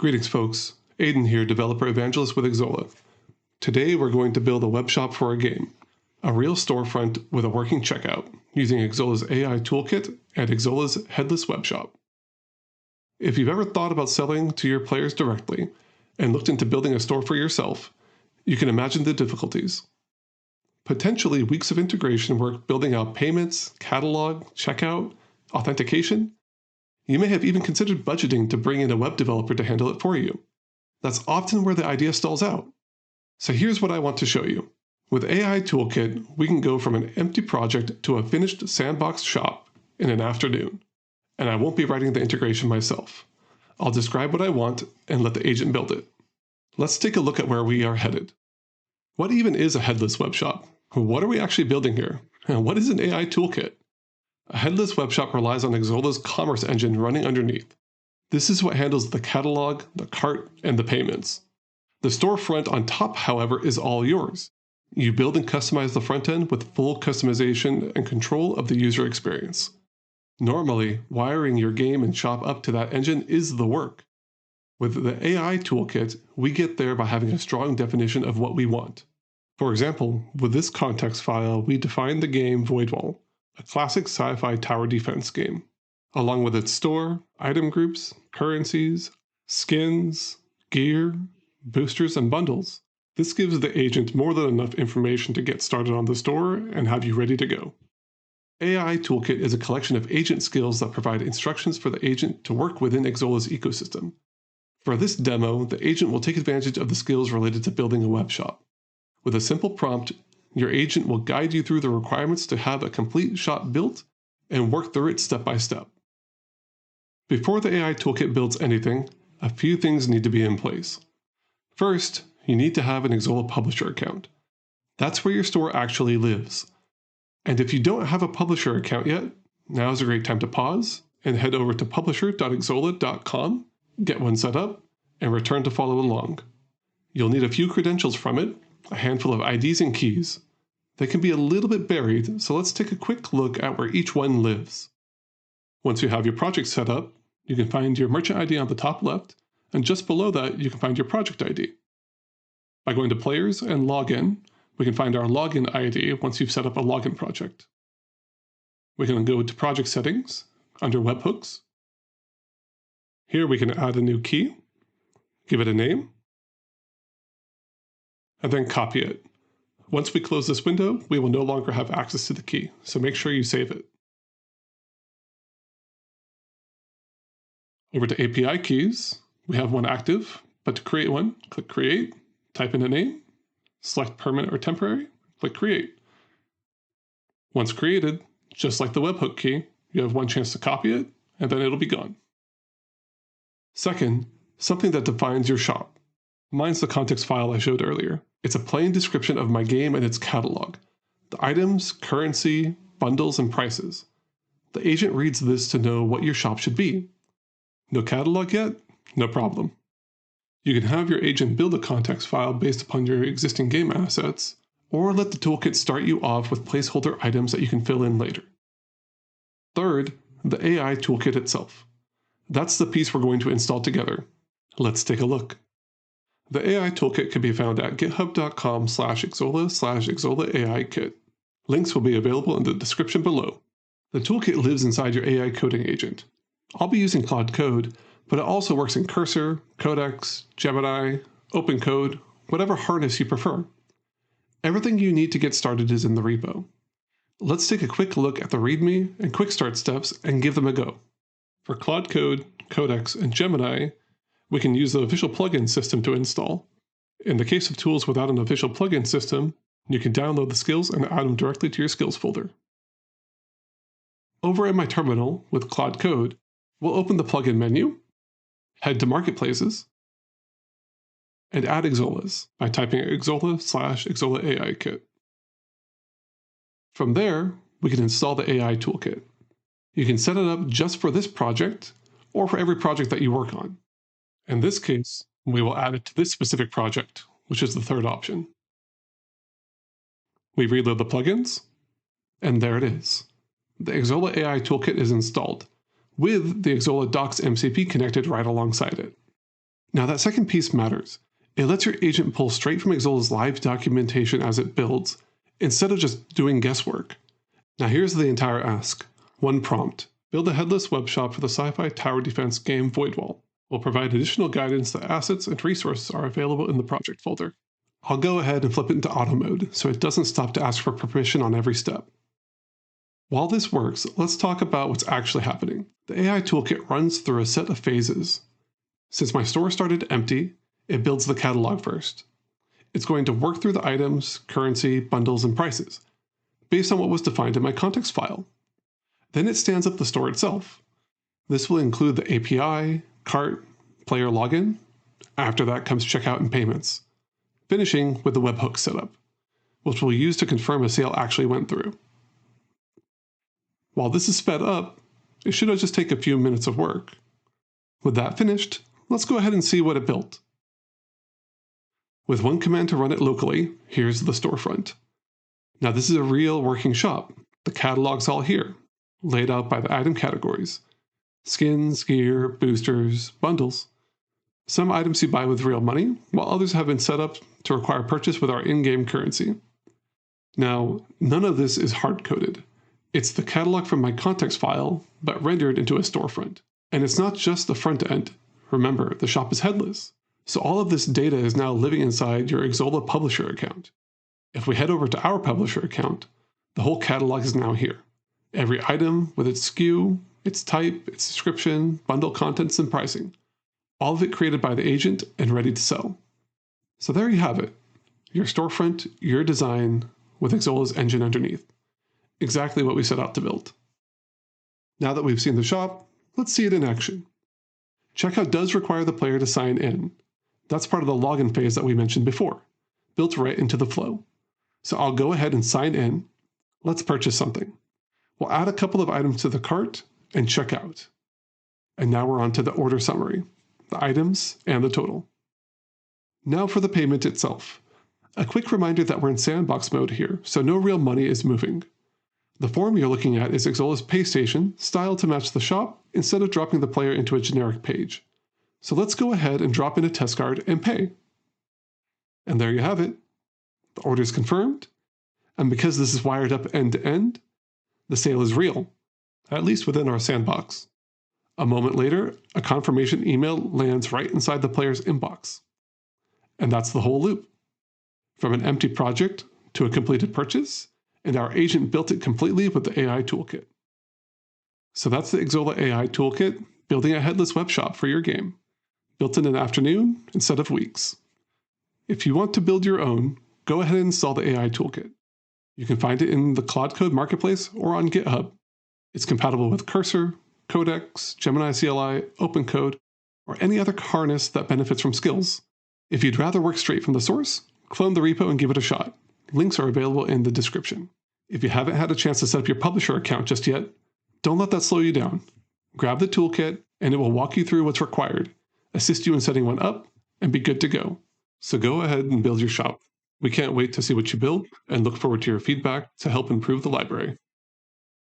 Greetings folks, Aiden here, developer evangelist with Xsolla. Today we're going to build a web shop for a game, a real storefront with a working checkout, using Xsolla's AI Toolkit and Xsolla's headless web shop. If you've ever thought about selling to your players directly and looked into building a store for yourself, you can imagine the difficulties. Potentially weeks of integration work building out payments, catalog, checkout, authentication. You may have even considered budgeting to bring in a web developer to handle it for you. That's often where the idea stalls out. So here's what I want to show you. With AI Toolkit, we can go from an empty project to a finished sandbox shop in an afternoon. And I won't be writing the integration myself. I'll describe what I want and let the agent build it. Let's take a look at where we are headed. What even is a headless web shop? What are we actually building here? And what is an AI Toolkit? A headless web shop relies on Xsolla's commerce engine running underneath. This is what handles the catalog, the cart, and the payments. The storefront on top, however, is all yours. You build and customize the front end with full customization and control of the user experience. Normally, wiring your game and shop up to that engine is the work. With the AI Toolkit, we get there by having a strong definition of what we want. For example, with this context file, we define the game Voidwall, a classic sci-fi tower defense game, along with its store, item groups, currencies, skins, gear, boosters, and bundles. This gives the agent more than enough information to get started on the store and have you ready to go. AI Toolkit is a collection of agent skills that provide instructions for the agent to work within Xsolla's ecosystem. For this demo, the agent will take advantage of the skills related to building a web shop. With a simple prompt, your agent will guide you through the requirements to have a complete shop built and work through it step by step. Before the AI Toolkit builds anything, a few things need to be in place. First, you need to have an Xsolla publisher account. That's where your store actually lives. And if you don't have a publisher account yet, now is a great time to pause and head over to publisher.xsolla.com, get one set up, and return to follow along. You'll need a few credentials from it, a handful of IDs and keys. They can be a little bit buried, so let's take a quick look at where each one lives. Once you have your project set up, you can find your merchant ID on the top left, and just below that you can find your project ID. By going to Players and Login, we can find our login ID once you've set up a login project. We can go to Project Settings, under Webhooks. Here we can add a new key, give it a name, and then copy it. Once we close this window, we will no longer have access to the key, so make sure you save it. Over to API keys, we have one active, but to create one, click Create, type in a name, select Permanent or Temporary, click Create. Once created, just like the webhook key, you have one chance to copy it, and then it'll be gone. Second, something that defines your shop. Mine's the context file I showed earlier. It's a plain description of my game and its catalog, the items, currency, bundles, and prices. The agent reads this to know what your shop should be. No catalog yet? No problem. You can have your agent build a context file based upon your existing game assets, or let the toolkit start you off with placeholder items that you can fill in later. Third, the AI Toolkit itself. That's the piece we're going to install together. Let's take a look. The AI Toolkit can be found at github.com/Xsolla/Xsolla AI Kit. Links will be available in the description below. The toolkit lives inside your AI coding agent. I'll be using Claude Code, but it also works in Cursor, Codex, Gemini, OpenCode, whatever harness you prefer. Everything you need to get started is in the repo. Let's take a quick look at the README and Quick Start steps and give them a go. For Claude Code, Codex, and Gemini, we can use the official plugin system to install. In the case of tools without an official plugin system, you can download the skills and add them directly to your skills folder. Over at my terminal with Claude Code, we'll open the plugin menu, head to Marketplaces, and add Xsolla's by typing Xsolla/Xsolla AI Kit. From there, we can install the AI Toolkit. You can set it up just for this project or for every project that you work on. In this case, we will add it to this specific project, which is the third option. We reload the plugins, and there it is. The Xsolla AI Toolkit is installed, with the Xsolla Docs MCP connected right alongside it. Now that second piece matters. It lets your agent pull straight from Xsola's live documentation as it builds, instead of just doing guesswork. Now here's the entire ask. One prompt. Build a headless web shop for the sci-fi tower defense game Voidwall. We'll provide additional guidance that assets and resources are available in the project folder. I'll go ahead and flip it into auto mode so it doesn't stop to ask for permission on every step. While this works, let's talk about what's actually happening. The AI toolkit runs through a set of phases. Since my store started empty, it builds the catalog first. It's going to work through the items, currency, bundles, and prices, based on what was defined in my context file. Then it stands up the store itself. This will include the API, cart, player login. After that comes checkout and payments, finishing with the webhook setup, which we'll use to confirm a sale actually went through. While this is sped up, it should just take a few minutes of work. With that finished, let's go ahead and see what it built. With one command to run it locally, here's the storefront. Now this is a real working shop. The catalog's all here, laid out by the item categories. Skins, gear, boosters, bundles. Some items you buy with real money, while others have been set up to require purchase with our in-game currency. Now, none of this is hard-coded. It's the catalog from my context file, but rendered into a storefront. And it's not just the front end. Remember, the shop is headless. So all of this data is now living inside your Xsolla publisher account. If we head over to our publisher account, the whole catalog is now here. Every item with its SKU, its type, its description, bundle contents, and pricing. All of it created by the agent and ready to sell. So there you have it. Your storefront, your design, with Xsola's engine underneath. Exactly what we set out to build. Now that we've seen the shop, let's see it in action. Checkout does require the player to sign in. That's part of the login phase that we mentioned before, built right into the flow. So I'll go ahead and sign in. Let's purchase something. We'll add a couple of items to the cart and check out. And now we're on to the order summary, the items, and the total. Now for the payment itself. A quick reminder that we're in sandbox mode here, so no real money is moving. The form you're looking at is Xsola's pay station, styled to match the shop, instead of dropping the player into a generic page. So let's go ahead and drop in a test card and pay. And there you have it. The order is confirmed, and because this is wired up end to end, the sale is real, at least within our sandbox. A moment later, a confirmation email lands right inside the player's inbox. And that's the whole loop. From an empty project to a completed purchase, and our agent built it completely with the AI Toolkit. So that's the Xsolla AI Toolkit, building a headless web shop for your game. Built in an afternoon instead of weeks. If you want to build your own, go ahead and install the AI Toolkit. You can find it in the Cloud Code Marketplace or on GitHub. It's compatible with Cursor, Codex, Gemini CLI, OpenCode, or any other harness that benefits from skills. If you'd rather work straight from the source, clone the repo and give it a shot. Links are available in the description. If you haven't had a chance to set up your publisher account just yet, don't let that slow you down. Grab the toolkit, and it will walk you through what's required, assist you in setting one up, and be good to go. So go ahead and build your shop. We can't wait to see what you build, and look forward to your feedback to help improve the library.